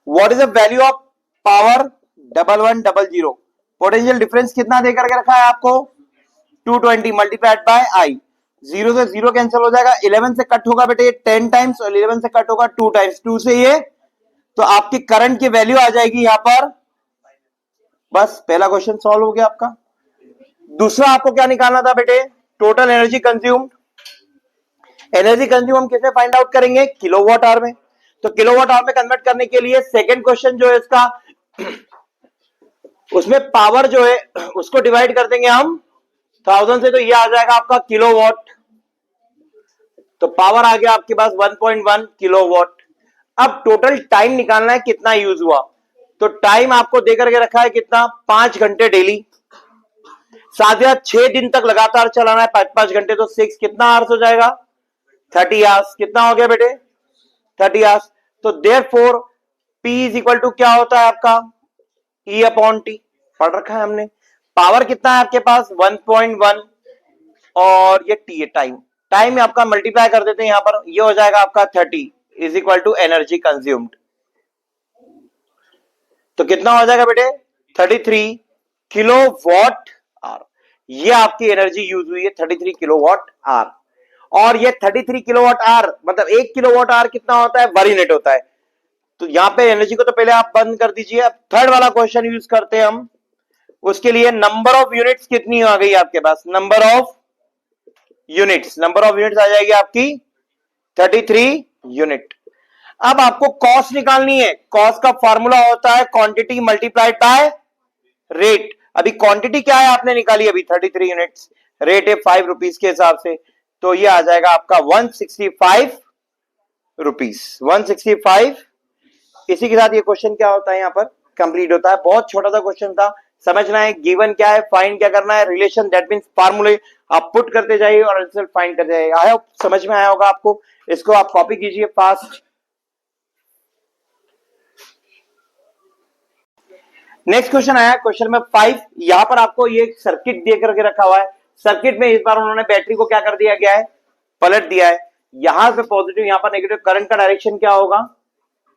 what is the value of power 1100। Potential difference कितना देकर के रखा है आपको? 220 मल्टीप्लाइड बाय आई। 0 से 0 कैंसिल हो जाएगा, 11 से कट होगा बेटे 10 टाइम्स और 11 से कट होगा 2 टाइम्स, 2 से ये, तो आपकी करंट की वैल्यू आ जाएगी यहां पर। बस पहला क्वेश्चन सॉल्व हो गया आपका। दूसरा आपको क्या निकालना था बेटे? Total energy consumed. Energy consume हम कैसे फाइंड आउट करेंगे? किलोवाट आवर में। तो किलोवाट आवर में कन्वर्ट करने के लिए सेकंड क्वेश्चन जो है इसका, उसमें पावर जो है उसको डिवाइड कर देंगे हम 1000 से, तो ये आ जाएगा आपका किलोवाट। तो पावर आ गया आपके पास 1.1 किलोवाट। अब टोटल टाइम निकालना है कितना यूज हुआ। तो टाइम आपको देकर के रखा है कितना? 5 घंटे डेली। साथ ही 6 दिन तक लगातार चलाना है 5-5 घंटे, तो 6 कितना आवर्स हो जाएगा? 30 आवर्स। कितना हो गया बेटे? 30 आवर्स। तो therefore P is equal to क्या होता है आपका? E अपॉन टी, पढ़ रखा है हमने। पावर कितना है आपके पास? 1.1 और ये टी है टाइम। टाइम आपका मल्टीप्लाई कर देते हैं यहां पर, ये हो जाएगा आपका 30 is equal to energy consumed. तो कितना हो जाएगा बेटे? 33 किलोवाट आवर। ये आपकी एनर्जी यूज हुई है 33 किलोवाट आवर। और ये 33 किलोवाट आवर मतलब 1 किलोवाट आवर कितना होता है? 1 यूनिट होता है। तो यहां पे एनर्जी को तो पहले आप बंद कर दीजिए। अब थर्ड वाला क्वेश्चन यूज करते हैं हम। उसके लिए नंबर ऑफ यूनिट्स कितनी आ गई आपके पास? नंबर ऑफ यूनिट्स आ जाएगी आपकी 33 यूनिट। अब आपको कॉस्ट निकालनी है। कॉस्ट का फॉर्मूला होता है क्वांटिटी मल्टीप्लाइड बाय रेट। अभी क्वांटिटी क्या है आपने निकाली अभी? 33 यूनिट्स। रेट है 5 रुपीज के हिसाब से, तो ये आ जाएगा आपका 165 रुपीज। 165। इसी के साथ ये क्वेश्चन क्या होता है यहाँ पर? कंप्लीट होता है। बहुत छोटा सा क्वेश्चन था, समझना है गिवन क्या है, फाइंड क्या करना है, रिलेशन दैट मींस फार्मूले आप पुट करते जाइए और आंसर फाइंड करते जाइए। आई होप समझ में आया होगा आपको। इसको आप कॉपी कीजिए फास्ट। नेक्स्ट क्वेश्चन आया क्वेश्चन नंबर 5। यहां पर आपको ये सर्किट दे करके रखा हुआ है। सर्किट में इस बार उन्होंने बैटरी को क्या कर दिया गया है? पलट दिया है। यहां से पॉजिटिव, यहां पर नेगेटिव। करंट का डायरेक्शन क्या होगा?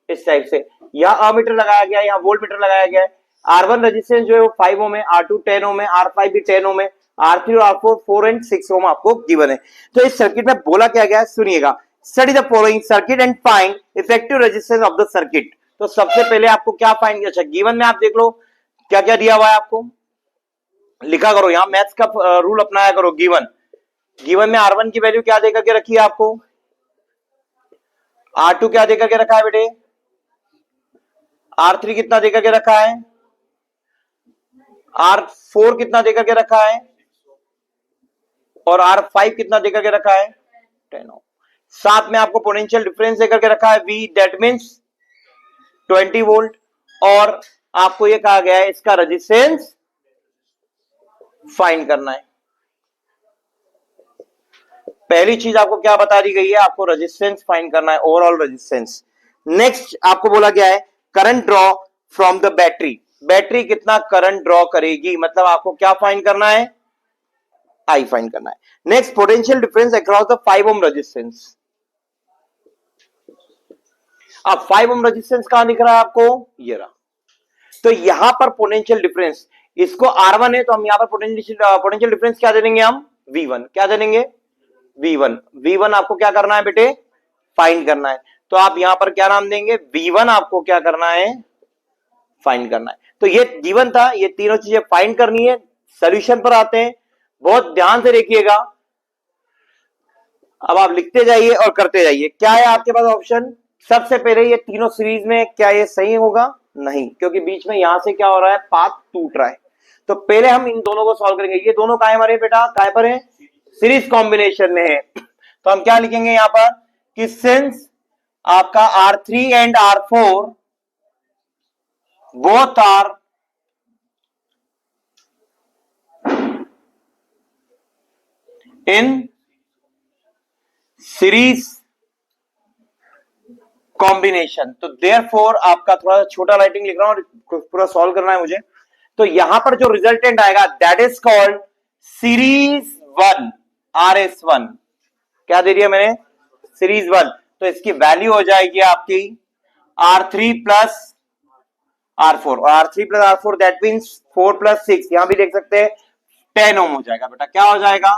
इस टाइप से। यहाँ अमीटर लगाया गया है, यहाँ वोल्ट मीटर लगाया गया है। R1 रेजिस्टेंस जो है वो 5 ओम है, R2 10 ओम है, R5 भी 10 ओम है, R3 और R4 4 एंड 6 ओम आपको गिवन है। तो इस सर्किट में बोला क्या गया है, सुनिएगा। Study the following circuit and find effective resistance of the circuit. तो सबसे पहले आपको क्या फाइंड, अच्छा गिवन में आप देख लो क्या क्या दिया हुआ है आपको, लिखा करो। यहां मैथ्स का रूल अपनाया करो। गिवन में R1 की वैल्यू क्या देकर के रखी है आपको? R2 क्या देकर के रखा है बेटे? R3 कितना देकर के रखा है? R4 कितना देकर के रखा है? और R5 कितना देकर के रखा है? 10 ओम। साथ में आपको पोटेंशियल डिफरेंस देकर के रखा है V, दैट मीन्स 20 वोल्ट, और आपको ये कहा गया है इसका रेजिस्टेंस फाइंड करना है। पहली चीज आपको क्या बता दी गई है, आपको रेजिस्टेंस फाइंड करना है, ओवरऑल रेजिस्टेंस। नेक्स्ट आपको बोला गया है current draw from the battery, battery कितना करंट ड्रॉ करेगी, मतलब आपको क्या फाइंड करना है, आई फाइंड करना है। Next potential difference across the 5 ohm resistance. अब 5 ओम रेजिस्टेंस कहां दिख रहा है आपको, ये रहा। तो यहां पर पोटेंशियल डिफरेंस, इसको R1 है तो हम यहां पर पोटेंशियल डिफरेंस क्या दे देंगे, हम V1 क्या दे देंगे, V1 आपको क्या करना है बेटे, फाइंड करना है। तो आप यहां पर क्या नाम देंगे, V1 आपको क्या करना है, फाइंड करना है। तो ये गिवन था, ये तीनों चीजें फाइंड करनी है। सॉल्यूशन पर आते हैं, बहुत ध्यान से देखिएगा। अब आप लिखते जाइए और करते जाइए। क्या है आपके पास ऑप्शन, सबसे पहले ये तीनों सीरीज में, क्या ये सही होगा, नहीं, क्योंकि बीच में यहां से क्या हो रहा है, पाथ टूट रहा है। तो पहले हम इन दोनों को सॉल्व करेंगे। ये दोनों काय हमारे बेटा, काय पर है, सीरीज कॉम्बिनेशन में है। तो हम क्या लिखेंगे यहां पर कि सिंस आपका R3 and R4 both are in series combination, तो देयरफॉर आपका थोड़ा सा छोटा राइटिंग लिख रहा हूं, पूरा सॉल्व करना है मुझे। तो यहां पर जो रिजल्टेंट आएगा that is called series 1, RS1। क्या दे दिया मैंने, सीरीज 1। तो इसकी वैल्यू हो जाएगी आपकी R3 प्लस R4, और R3 plus R4 that means 4 plus 6, यहां भी देख सकते हैं 10 ओम हो जाएगा बेटा। क्या हो जाएगा,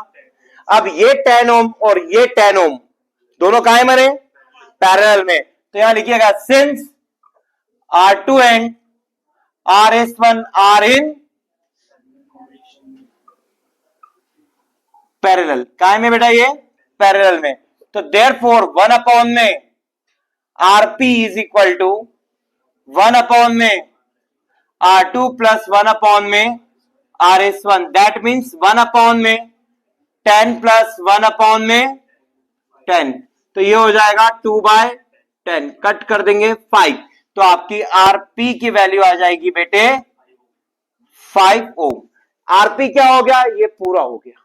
अब ये 10 ओम और ये 10 ओम दोनों कहां है मेरे, पैरेलल में। तो यहां लिखिएगा since R2 and RS1 are in parallel, काय में बेटा, ये पैरेलल में। तो देयरफॉर 1 अपॉन में RP is equal to 1 upon में R2 प्लस 1 अपॉन में RS1, दैट मीन्स 1 अपॉन में 10 प्लस 1 अपॉन में 10। तो ये हो जाएगा 2/10, कट कर देंगे 5। तो आपकी RP की वैल्यू आ जाएगी बेटे 5 ओम। RP क्या हो गया, ये पूरा हो गया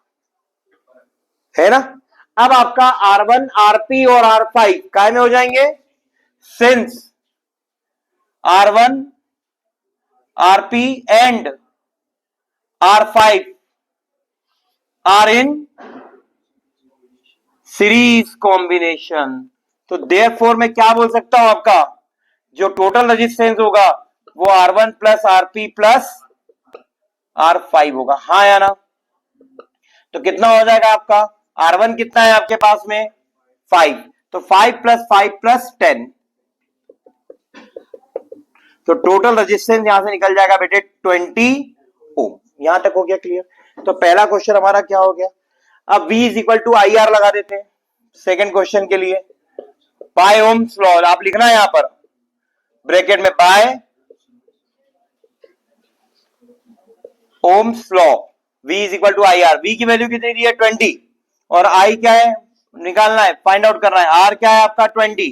है ना। अब आपका R1, RP और R5 काय में हो जाएंगे, since R1, RP and R5 are in series combination. तो देयरफॉर मैं क्या बोल सकता हूं, आपका जो टोटल रेजिस्टेंस होगा वो R1 plus RP plus R5 होगा, हाँ या ना। तो कितना हो जाएगा आपका, R1 कितना है आपके पास में 5, तो 5 प्लस 5 प्लस 10, तो टोटल रेजिस्टेंस यहां से निकल जाएगा बेटे 20 ओम। यहां तक हो गया क्लियर। तो पहला क्वेश्चन हमारा क्या हो गया। अब V is equal to I R लगा देते हैं सेकेंड क्वेश्चन के लिए। बाय ओम्स लॉ आप लिखना है यहां पर ब्रैकेट में, by Ohm's law V is equal to I R. V की वैल्यू कितनी दी है 20, और I क्या है निकालना है, फाइंड आउट करना है। R क्या है आपका 20,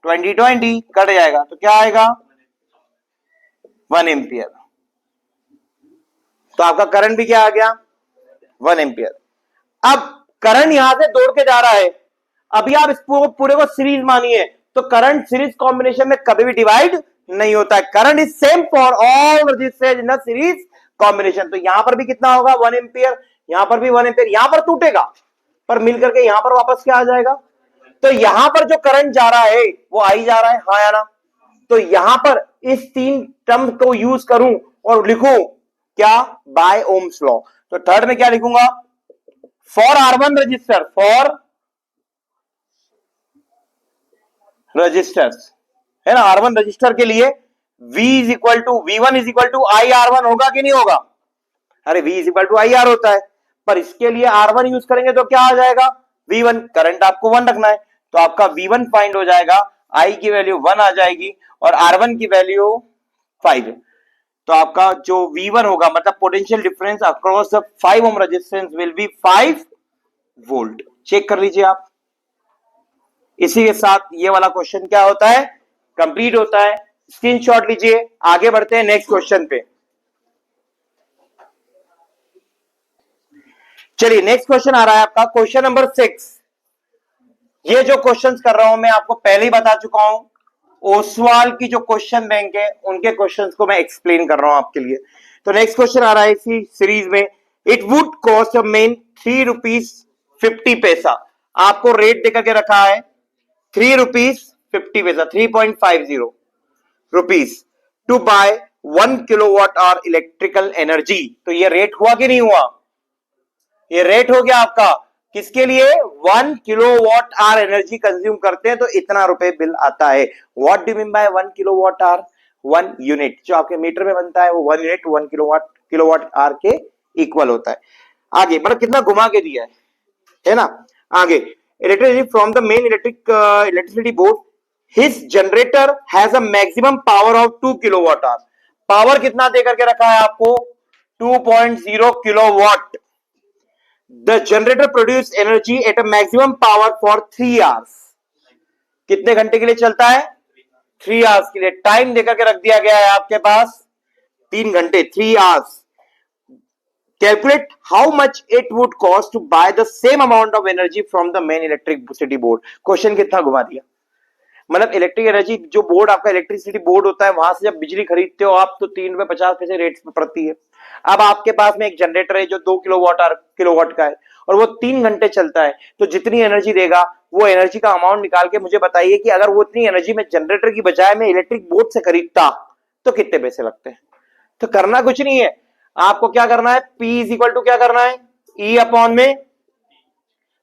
20 कट जाएगा तो क्या आएगा 1 एम्पियर। तो आपका करंट भी क्या आ गया 1 एम्पियर। अब करंट यहां से दौड़ के जा रहा है, अभी आप इस पूरे को सीरीज मानिए, तो करंट सीरीज कॉम्बिनेशन में कभी भी डिवाइड नहीं होता है। Current is same for all resistance in the series combination. तो यहां पर भी कितना होगा 1 एम्पियर, यहां पर भी 1 एम्पियर, यहां पर टूटेगा पर मिलकर के यहां पर वापस क्या आ जाएगा। तो यहां पर जो करंट जा रहा है वो आई जा रहा है, हाँ या ना। तो यहां पर इस 3 टर्म को यूज करूं और लिखूं क्या, बाय ओम्स लॉ। तो थर्ड में क्या लिखूंगा, for R1 register, for registers है ना, R1 रजिस्टर के लिए V is equal to V1 is equal to I R1 होगा कि नहीं होगा। अरे V is equal to I R होता है, पर इसके लिए R1 यूज करेंगे तो क्या आ जाएगा V1। करंट आपको 1 रखना है, तो आपका V1 फाइंड हो जाएगा, I की वैल्यू 1 आ जाएगी और R1 की वैल्यू 5। तो आपका जो V1 होगा मतलब potential difference across the 5 ohm resistance will be 5 volt. Check कर लीजिए आप। इसी के साथ ये वाला क्वेश्चन क्या होता है, कंप्लीट होता है। स्क्रीनशॉट लीजिए, आगे बढ़ते हैं नेक्स्ट क्वेश्चन पे। चलिए नेक्स्ट क्वेश्चन आ रहा है आपका, क्वेश्चन नंबर 6। ये जो क्वेश्चंस कर रहा हूं मैं आपको पहले ही बता चुका हूं, ओसवाल की जो क्वेश्चन बैंक है उनके क्वेश्चंस को मैं एक्सप्लेन कर रहा हूं आपके लिए। तो नेक्स्ट क्वेश्चन आ रहा है इसी सीरीज में, it would cost a man ₹3.50। आपको रेट देकर के रखा है ₹3.50, 3.50 rupees to buy 1 kilowatt hour electrical energy. तो ये रेट हुआ कि नहीं हुआ, ये रेट हो गया आपका किसके लिए, 1 किलोवाट आवर एनर्जी कंज्यूम करते हैं तो इतना रुपए बिल आता है। What do mean by 1 kilowatt our, 1 unit जो आपके मीटर में बनता है वो 1 यूनिट 1 किलोवाट आवर के इक्वल होता है। आगे मतलब कितना घुमा के दिया है ना। आगे, electricity from the main electricity board, his generator has a maximum power of 2 kilowatt hour. Power कितना दे करके रखा है आपको, 2.0 kilowatt. The generator produce energy at a maximum power for 3 hours। कितने घंटे के लिए चलता है, 3 hours के लिए। टाइम देकर के रख दिया गया है आपके पास 3 घंटे, 3 hours। Calculate how much it would cost to buy the same amount of energy from the main electricity board। Question कितना घुमा दिया, मतलब इलेक्ट्रिक एनर्जी जो बोर्ड आपका इलेक्ट्रिसिटी बोर्ड होता है वहां से जब बिजली खरीदते हो आप तो ₹3.50 रेट पे पड़ती है। अब आपके पास में एक जनरेटर है जो 2 किलोवाट का है और वो 3 घंटे चलता है, तो जितनी एनर्जी देगा वो एनर्जी का अमाउंट निकाल के मुझे बताइए कि अगर वो इतनी एनर्जी में जनरेटर की बजाय मैं इलेक्ट्रिक बोर्ड से खरीदता तो कितने पैसे लगते हैं। तो करना कुछ नहीं है, आपको क्या करना है, P इज इक्वल टू क्या करना है, E अपॉन में,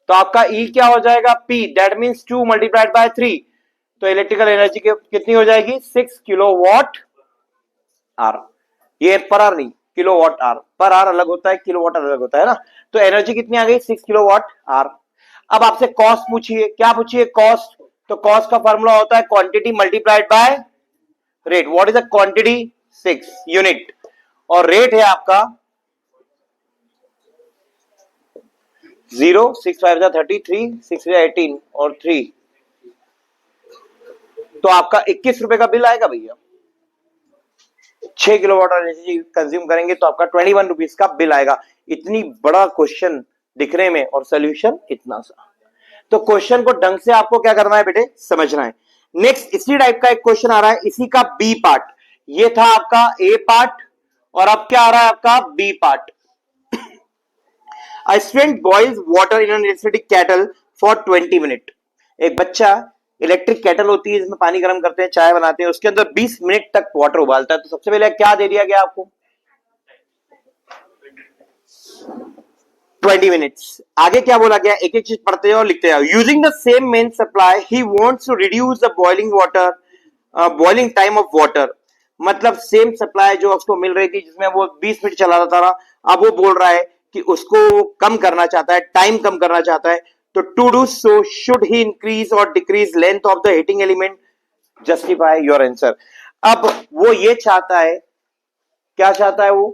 तो आपका E क्या हो जाएगा, P that means 2 multiplied bye 3। तो इलेक्ट्रिकल एनर्जी कितनी हो जाएगी, 6 किलोवाट आवर। ये पर आवर नहीं, किलोवाट आवर, पर आवर अलग होता है, किलोवाट अलग होता है ना। तो एनर्जी कितनी आ गई, 6 किलोवाट आवर। अब आपसे कॉस्ट पूछिए, क्या पूछिए, कॉस्ट। तो कॉस्ट का फॉर्मूला होता है quantity multiplied by rate. What is the quantity, 6 unit, और रेट है आपका 0, 6 5 33, 6 18 और 3, तो आपका 21 रुपए का बिल आएगा भैया। 6 किलोवाट एनर्जी कंज्यूम करेंगे तो आपका 21 रुपीज का बिल आएगा। इतनी बड़ा क्वेश्चन दिखने में और सोल्यूशन इतना सा। तो क्वेश्चन को ढंग से आपको क्या करना है बेटे, समझना है। नेक्स्ट इसी टाइप का एक क्वेश्चन आ रहा है, इसी का बी पार्ट। ये था आपका ए पार्ट और अब क्या आ रहा है आपका B part. A student boils water in an electric kettle for 20 minute. एक बच्चा इलेक्ट्रिक केटल होती है जिसमें पानी गर्म करते हैं, चाय बनाते हैं, उसके अंदर 20 मिनट तक वाटर उबालता है। तो सबसे पहले क्या दे दिया गया आपको, 20 मिनट्स। आगे क्या बोला गया, एक एक चीज पढ़ते जाओ लिखते जाओ। Using the same main supply he wants to reduce the boiling time of water. मतलब सेम सप्लाई जो उसको मिल रही थी जिसमें वो 20 मिनट चला रहा था, अब वो बोल रहा है कि उसको कम करना चाहता है, टाइम कम करना चाहता है। तो to do so should he increase और decrease length of the heating element, justify your answer. अब वो ये चाहता है, क्या चाहता है वो,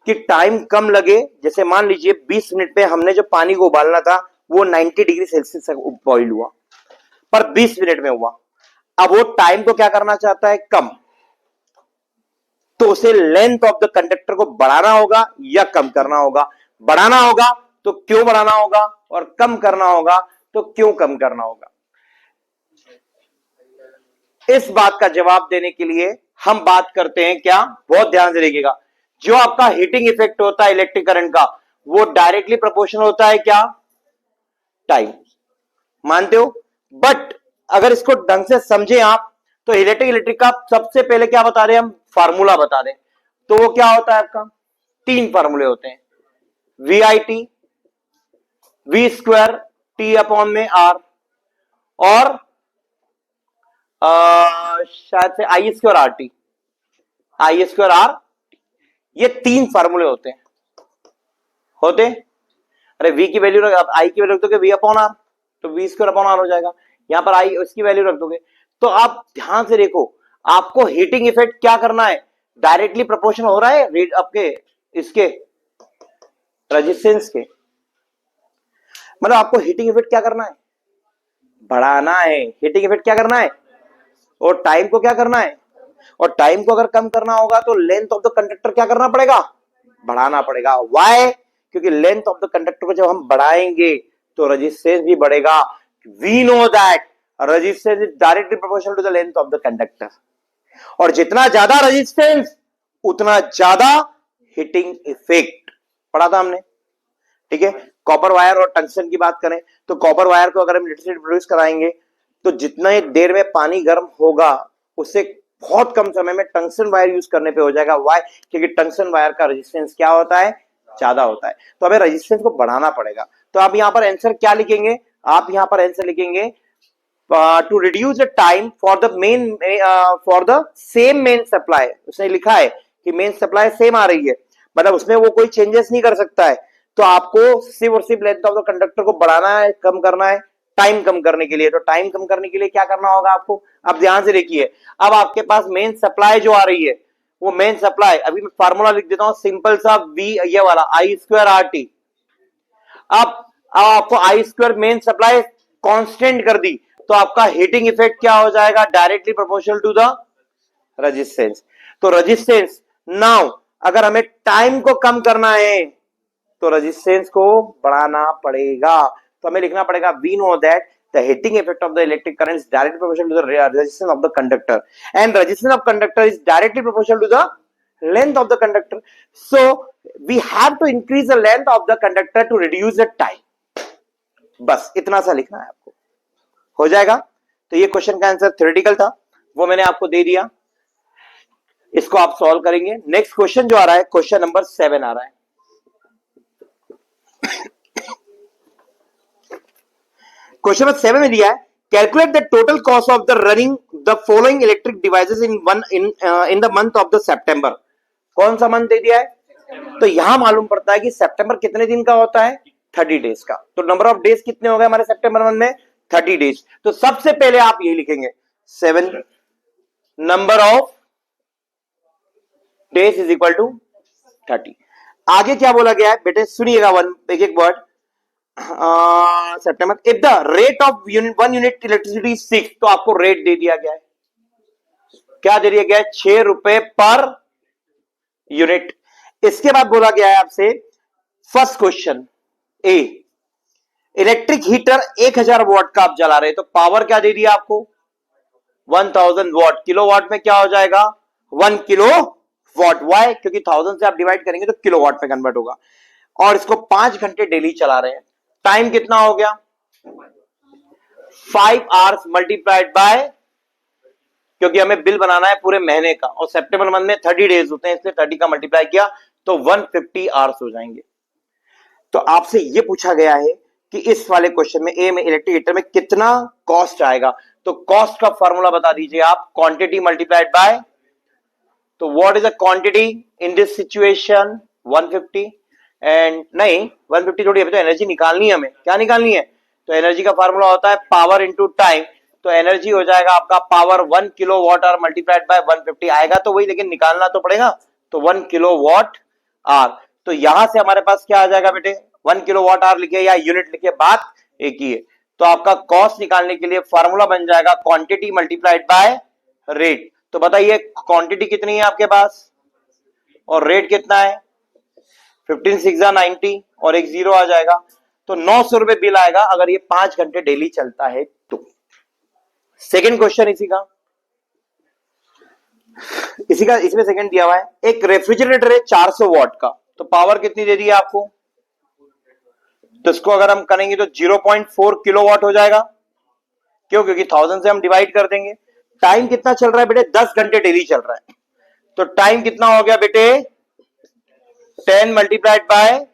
कि टाइम कम लगे। जैसे मान लीजिए 20 मिनट में हमने जो पानी को उबालना था वो 90 डिग्री सेल्सियस तक बॉइल हुआ, पर 20 मिनट में हुआ। अब वो टाइम को क्या करना चाहता है, कम। तो उसे लेंथ ऑफ द कंडक्टर को बढ़ाना होगा या कम करना होगा। बढ़ाना होगा तो क्यों बढ़ाना होगा, और कम करना होगा तो क्यों कम करना होगा। इस बात का जवाब देने के लिए हम बात करते हैं क्या, बहुत ध्यान से देखिएगा। जो आपका हीटिंग इफेक्ट होता है इलेक्ट्रिक करंट का, वो डायरेक्टली प्रोपोर्शनल होता है क्या, टाइम। मानते हो। बट अगर इसको ढंग से समझे आप तो इलेक्ट्रिक का सबसे पहले क्या बता रहे हैं हम, फार्मूला बता दें। तो वो क्या होता है आपका, 3 फार्मूले होते हैं, V I T, V square T upon में आर, और शायद से I square R T, I square R. ये 3 फार्मूले होते हैं, अरे v की वैल्यू रख, आई की वैल्यू रख दोगे वी अपॉन आर, तो वी स्क्वायर अपॉन आर हो जाएगा। यहां पर आई उसकी वैल्यू रख दोगे। तो आप ध्यान से देखो, आपको हीटिंग इफेक्ट क्या करना है, डायरेक्टली प्रोपोर्शनल हो रहा है रेट आपके इसके रेजिस्टेंस के। मतलब आपको हीटिंग इफेक्ट क्या करना है, बढ़ाना है, हीटिंग इफेक्ट क्या करना है, और टाइम को क्या करना है, और टाइम को अगर कम करना होगा तो लेंथ ऑफ द कंडक्टर क्या करना पड़ेगा, बढ़ाना पड़ेगा। व्हाई, क्योंकि लेंथ ऑफ द कंडक्टर को जब हम बढ़ाएंगे तो रेजिस्टेंस भी बढ़ेगा। We know that resistance is directly proportional to the length of the conductor, और जितना ज्यादा रेजिस्टेंस उतना ज्यादा हीटिंग इफेक्ट, पढ़ा था हमने, ठीक है। कॉपर वायर और टंगस्टन की बात करें तो कॉपर वायर को अगर हम इलेक्ट्रिसिटी प्रोड्यूस कराएंगे तो जितना देर में पानी गर्म होगा उससे बहुत कम समय में टंगस्टन वायर यूज करने पे हो जाएगा। व्हाई, क्योंकि टंगस्टन वायर का रेजिस्टेंस क्या होता है, ज्यादा होता है। तो हमें रेजिस्टेंस को बढ़ाना पड़ेगा। तो आप यहां पर आंसर क्या लिखेंगे, आप यहां पर आंसर लिखेंगे to reduce the time for the main for the same main supply. उसने लिखा है कि मेन सप्लाई सेम आ रही है, मतलब उसमें वो कोई चेंजेस नहीं कर सकता है, तो आपको सिर्फ और सिर्फ लेंथ ऑफ द कंडक्टर को बढ़ाना है, कम करना है, टाइम कम करने के लिए। तो टाइम कम करने के लिए क्या करना होगा आपको, अब ध्यान से देखिए। अब आपके पास मेन सप्लाई जो आ रही है, वो मेन सप्लाई, अभी मैं फार्मूला लिख देता हूं सिंपल सा, वी ये वाला आई स्क्वायर आर टी। अब आपको I square main supply constant कर दी तो आपका हीटिंग इफेक्ट क्या हो जाएगा, directly proportional to the resistance. तो रेजिस्टेंस, नाउ अगर हमें टाइम को कम करना है तो रेजिस्टेंस को बढ़ाना पड़ेगा। तो हमें लिखना पड़ेगा we know that the heating effect of the electric current is directly proportional to the resistance of the conductor, and resistance of conductor is directly proportional to the length of the conductor. So we have to increase the length of the conductor to reduce the time. बस इतना सा लिखना है आपको, हो जाएगा। तो ये क्वेश्चन का आंसर थ्योरेटिकल था, वो मैंने आपको दे दिया, इसको आप सॉल्व करेंगे। नेक्स्ट क्वेश्चन जो आ रहा है, क्वेश्चन नंबर 7 आ रहा है। क्वेश्चन नंबर 7 में दिया है, calculate the total cost of the running the following electric devices in the month of the September. कौन सा मंथ दे दिया है, तो यहां मालूम पड़ता है कि सितंबर कितने दिन का होता है, 30 डेज का। तो नंबर ऑफ डेज कितने हो गए हमारे सितंबर मंथ में, 30 डेज। तो सबसे पहले आप ये लिखेंगे 7 number of days is equal to 30। आगे क्या बोला गया है बेटे, सुनिएगा एक एक word. September, if the rate of one unit electricity 6, तो आपको रेट दे दिया गया है, क्या दे दिया गया है, 6 रुपए पर यूनिट। इसके बाद बोला गया है आपसे first question A, electric heater 1000 what का आप जला रहे, तो पावर क्या दे दिया आपको, 1000 वॉट। किलो वॉट में क्या हो जाएगा, 1 किलो वॉट। वाई, क्योंकि 1000 से आप डिवाइड करेंगे तो किलो वॉट में कन्वर्ट होगा। और इसको 5 घंटे डेली चला रहे हैं। टाइम कितना हो गया, 5 आवर्स मल्टीप्लाइड बाय, क्योंकि हमें बिल बनाना है पूरे महीने का, और सितंबर मंथ में 30 डेज होते हैं, इसलिए 30 का मल्टीप्लाई किया तो 150 आवर्स हो जाएंगे। तो आपसे यह पूछा गया है कि इस वाले क्वेश्चन में ए में इलेक्ट्रिक हीटर में कितना कॉस्ट आएगा। तो कॉस्ट का फॉर्मूला बता दीजिए आप, क्वांटिटी मल्टीप्लाइड बाय, तो what is the quantity in this situation, 150। And नहीं 150 थोड़ी, अभी तो एनर्जी निकालनी है हमें, क्या निकालनी है, तो एनर्जी का फार्मूला होता है पावर इंटू टाइम। तो एनर्जी हो जाएगा आपका power 1 kilowatt hour multiplied by 150 आएगा तो वही, लेकिन निकालना तो पड़ेगा, तो 1 किलो वॉट आवर। तो यहां से हमारे पास क्या आ जाएगा बेटे, 1 किलो वॉट आवर लिखे या यूनिट लिखे, बात एक ही है। तो आपका कॉस्ट निकालने के लिए फॉर्मूला बन जाएगा क्वांटिटी मल्टीप्लाइड बाय रेट। तो बताइए क्वांटिटी कितनी है आपके पास और रेट कितना है, 15 6 90 और एक जीरो आ जाएगा, तो 900 रुपए बिल आएगा अगर ये 5 घंटे डेली चलता है तो। सेकंड क्वेश्चन इसी का इसमें सेकंड दिया हुआ है, एक रेफ्रिजरेटर है 400 वॉट का, तो पावर कितनी दे दी है आपको, तो इसको अगर हम करेंगे तो 0.4 किलोवाट हो जाएगा। क्यों, क्योंकि 1000 से हम डिवाइड कर देंगे। टाइम कितना चल रहा है बेटे, 10 घंटे डेली चल रहा है, तो टाइम कितना हो गया बेटे, 10 मल्टीप्लाइड बाय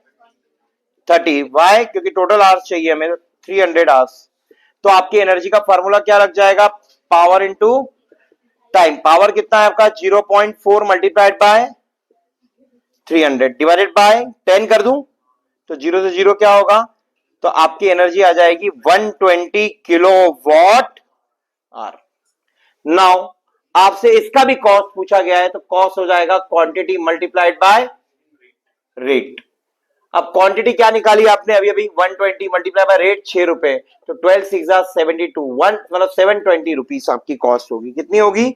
30। वाई, क्योंकि टोटल आवर्स चाहिए हमें 300 आवर्स। तो आपकी एनर्जी का फॉर्मूला क्या लग जाएगा, पावर इंटू टाइम। पावर कितना है आपका, 0.4 मल्टीप्लाइड बाय 300 डिवाइडेड बाय 10 कर दूं तो 0 से 0 क्या होगा, तो आपकी एनर्जी आ जाएगी 120 किलो वॉट आवर। नाउ आपसे इसका भी कॉस्ट पूछा गया है, तो कॉस्ट हो जाएगा क्वांटिटी मल्टीप्लाइड बाय रेट। अब क्वांटिटी क्या निकाली आपने अभी अभी 120 मल्टीप्लाई बाय रेट 6 रुपए, तो 12 6 72 वन मतलब 720 रुपीज आपकी कॉस्ट होगी। कितनी होगी?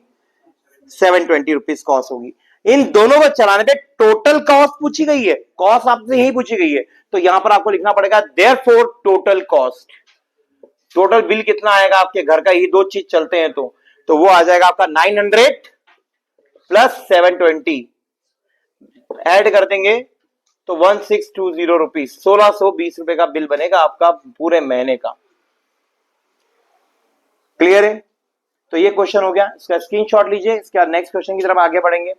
720 रुपीज कॉस्ट होगी। इन दोनों को चलाने पे टोटल कॉस्ट पूछी गई है, कॉस्ट आपसे यही पूछी गई है, तो यहां पर आपको लिखना पड़ेगा therefore total cost. Total bill कितना आएगा आपके घर का, ये दो चीज चलते हैं तो वो आ जाएगा आपका 900 प्लस 720 ऐड कर देंगे तो 1620 रुपीज, 1620 रुपए का बिल बनेगा आपका पूरे महीने का। क्लियर है? तो ये क्वेश्चन हो गया, इसका स्क्रीनशॉट लीजिए। इसके बाद नेक्स्ट क्वेश्चन की तरफ आगे बढ़ेंगे।